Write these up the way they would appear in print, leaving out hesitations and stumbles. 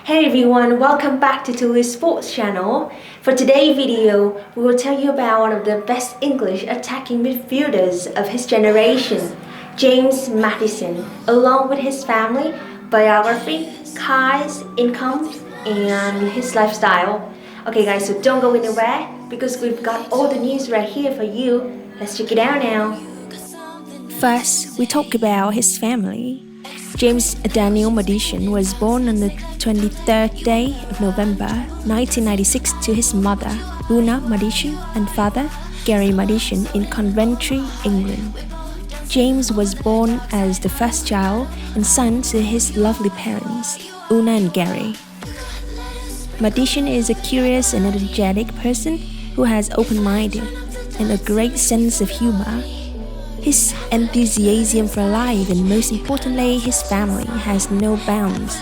Hey everyone, welcome back to TuLi Sports channel. For today's video, we will tell you about one of the best English attacking midfielders of his generation, James Maddison, along with his family, biography, cars, income, and his lifestyle. Okay guys, so don't go anywhere because we've got all the news right here for you. Let's check it out now. First, we talk about his family. James Daniel Maddison was born on the 23rd day of November 1996 to his mother, Una Maddison, and father, Gary Maddison, in Coventry, England. James was born as the first child and son to his lovely parents, Una and Gary. Maddison is a curious and energetic person who has open-minded and a great sense of humor. His enthusiasm for life and most importantly his family has no bounds.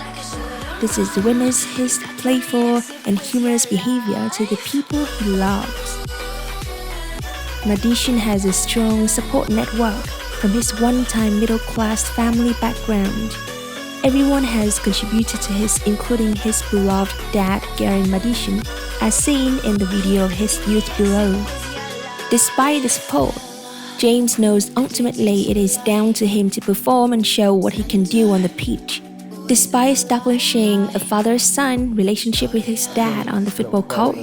This is witness his playful and humorous behavior to the people he loves. Maddison has a strong support network from his one-time middle-class family background. Everyone has contributed to his, including his beloved dad Gary Maddison, as seen in the video of his youth below. Despite the support, James knows ultimately it is down to him to perform and show what he can do on the pitch. Despite establishing a father-son relationship with his dad on the football court,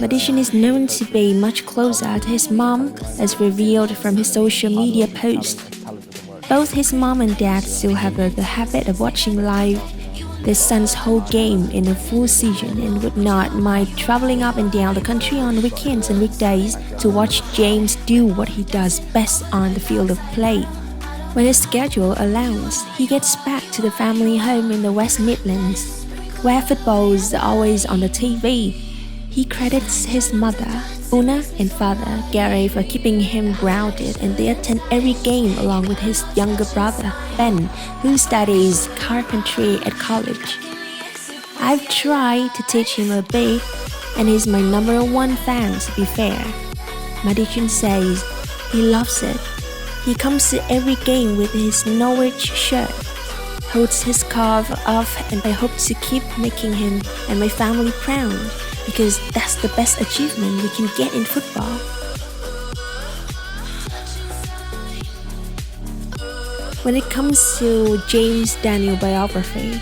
Maddison is known to be much closer to his mom, as revealed from his social media posts. Both his mom and dad still have the habit of watching live their son's whole game in a full season and would not mind traveling up and down the country on weekends and weekdays to watch James do what he does best on the field of play. When his schedule allows, he gets back to the family home in the West Midlands, where football is always on the TV. He credits his mother, Una, and father, Gary, for keeping him grounded, and they attend every game along with his younger brother, Ben, who studies carpentry at college. I've tried to teach him a bit, and he's my number one fan, to be fair. Maddison says he loves it. He comes to every game with his Norwich shirt, holds his scarf off, and I hope to keep making him and my family proud, because that's the best achievement we can get in football. When it comes to James Daniel biography,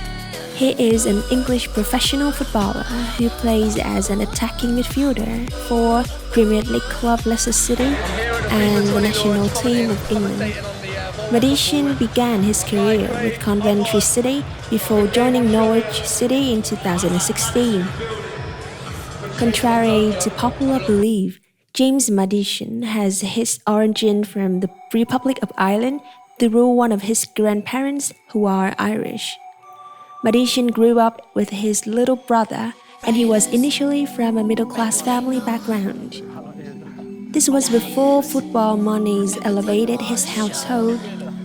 he is an English professional footballer who plays as an attacking midfielder for Premier League club Leicester City and the national team of England. Maddison began his career with Coventry City before joining Norwich City in 2016. Contrary to popular belief, James Maddison has his origin from the Republic of Ireland through one of his grandparents who are Irish. Maddison grew up with his little brother, and he was initially from a middle-class family background. This was before football monies elevated his household.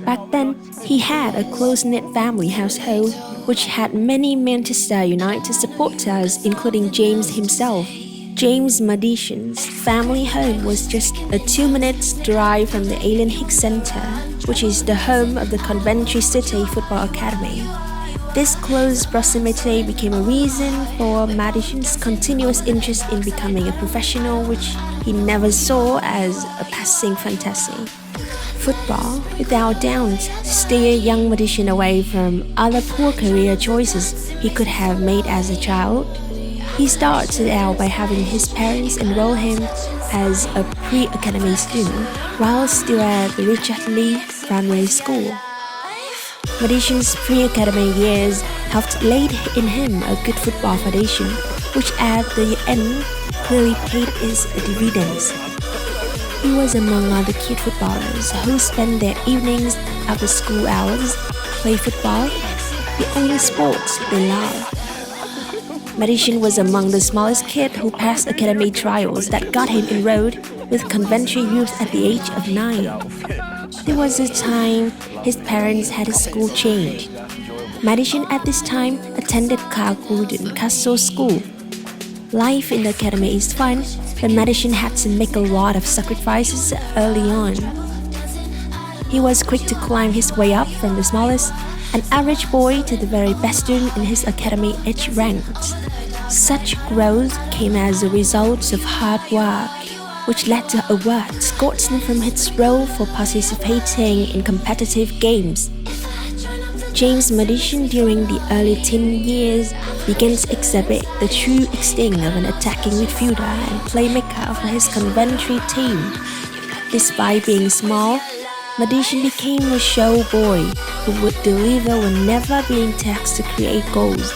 Back then, he had a close-knit family household, which had many Manchester United supporters, including James himself. James Maddison's family home was just a 2-minute drive from the Alien Hicks Centre, which is the home of the Coventry City Football Academy. This close proximity became a reason for Maddison's continuous interest in becoming a professional, which he never saw as a passing fantasy. Football, without doubt, steered young Maddison away from other poor career choices he could have made as a child. He started out by having his parents enroll him as a pre-academy student while still at the Richard Lee Primary School. Maddison's pre-academy years helped lay in him a good football foundation, which at the end clearly paid its dividends. He was among other kid footballers who spent their evenings after school hours play football, the only sport they loved. Maddison was among the smallest kid who passed academy trials that got him enrolled with Coventry youth at the age of 9. There was a time his parents had his school changed. Maddison at this time attended Carguden Castle School. Life in the academy is fun, but Maddison had to make a lot of sacrifices early on. He was quick to climb his way up from the smallest an average boy to the very best student in his academy each ranked. Such growth came as a result of hard work, which led to awards gotten from his role for participating in competitive games. James Maddison during the early teen years began to exhibit the true extent of an attacking midfielder and playmaker for his Coventry team. Despite being small, Maddison became a show boy who would deliver whenever being tasked to create goals.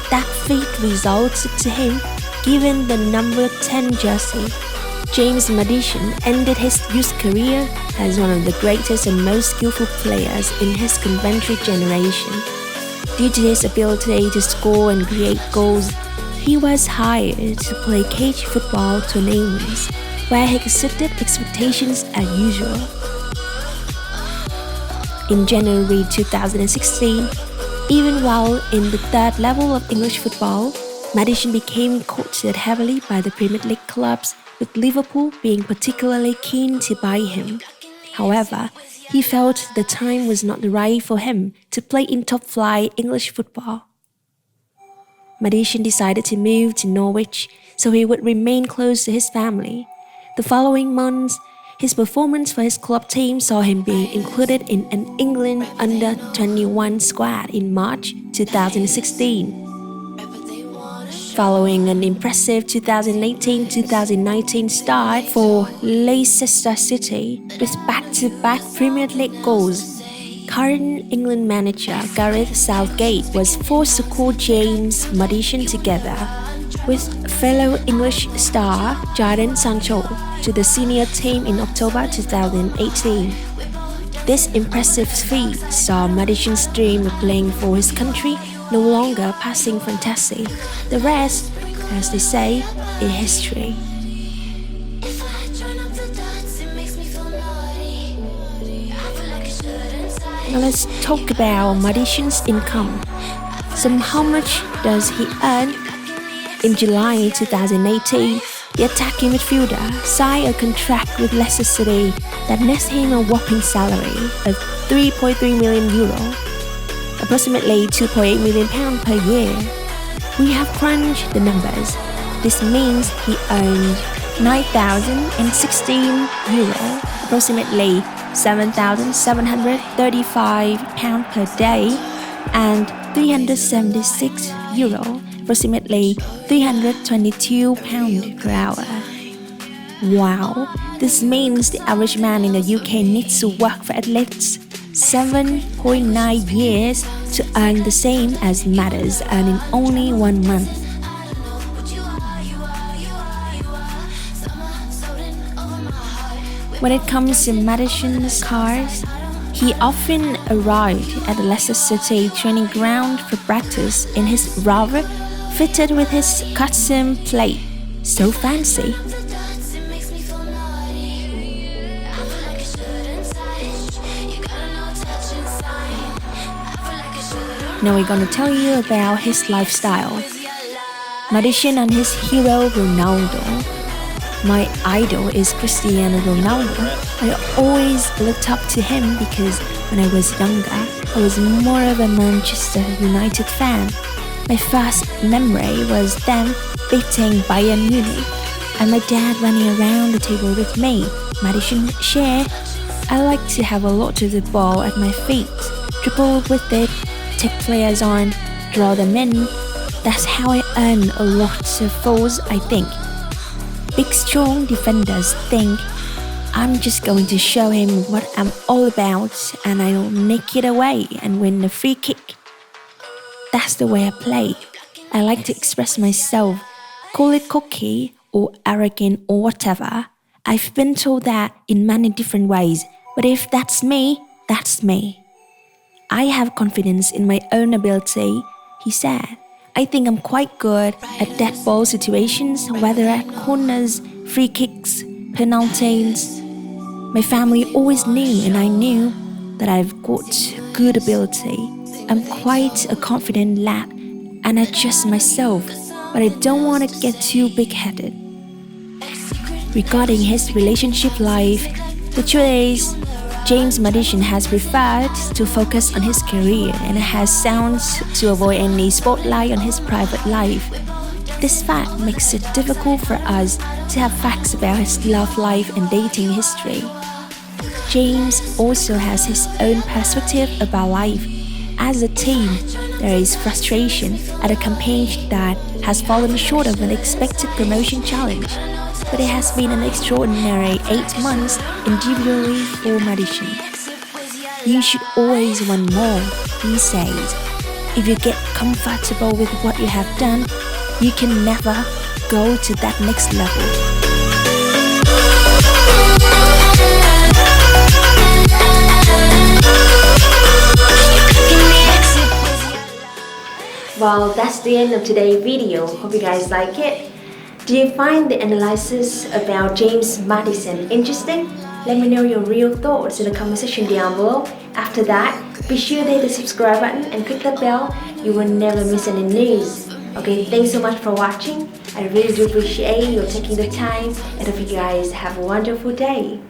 That feat resulted to him given the number 10 jersey. James Maddison ended his youth career as one of the greatest and most skillful players in his Coventry generation. Due to his ability to score and create goals, he was hired to play cage football tournaments, where he exceeded expectations as usual. In January 2016, even while in the third level of English football, Maddison became courted heavily by the Premier League clubs, with Liverpool being particularly keen to buy him. However, he felt the time was not right for him to play in top-flight English football. Maddison decided to move to Norwich so he would remain close to his family. The following months, his performance for his club team saw him being included in an England under-21 squad in March 2016. Following an impressive 2018-2019 start for Leicester City with back-to-back Premier League goals, current England manager Gareth Southgate was forced to call James Maddison together with fellow English star Jadon Sancho to the senior team in October 2018. This impressive feat saw Maddison's dream of playing for his country no longer passing fantasy. The rest, as they say, is history. Now let's talk about Maddison's income. So how much does he earn? In July 2018, the attacking midfielder signed a contract with Leicester City that nets him a whopping salary of €3.3 million, approximately £2.8 million per year. We have crunched the numbers. This means he earned €9,016, approximately £7,735 per day, and €376, approximately £322 per hour. Wow, this means the average man in the UK needs to work for at least 7.9 years to earn the same as Madders earned in only 1 month. When it comes to Maddison's cars, he often arrived at the Leicester City training ground for practice in his Rover fitted with his custom plate. So fancy. Now we're gonna tell you about his lifestyle. Maddison and his hero Ronaldo. My idol is Cristiano Ronaldo. I always looked up to him because when I was younger, I was more of a Manchester United fan. My first memory was them beating Bayern Munich and my dad running around the table with me. Maddison shared, I like to have a lot of the ball at my feet, dribble with it, take players on, draw them in. That's how I earn a lot of goals, I think. Big strong defenders think I'm just going to show him what I'm all about and I'll nick it away and win a free kick. That's the way I play. I like to express myself, call it cocky or arrogant or whatever. I've been told that in many different ways, but if that's me, that's me. I have confidence in my own ability, he said. I think I'm quite good at dead ball situations, whether at corners, free kicks, penalties. My family always knew and I knew that I've got good ability. I'm quite a confident lad and I trust myself, but I don't want to get too big-headed. Regarding his relationship life, the truth is, James Maddison has preferred to focus on his career and has sought to avoid any spotlight on his private life. This fact makes it difficult for us to have facts about his love life and dating history. James also has his own perspective about life. As a teen, there is frustration at a campaign that has fallen short of an expected promotion challenge. But it has been an extraordinary 8 months individually for Maddison. You should always want more, he says. If you get comfortable with what you have done, you can never go to that next level. Well, that's the end of today's video. Hope you guys like it. Do you find the analysis about James Maddison interesting? Let me know your real thoughts in the comment section down below. After that, be sure to hit the subscribe button and click the bell. You will never miss any news. Okay, thanks so much for watching. I really do appreciate you taking the time, and hope you guys have a wonderful day.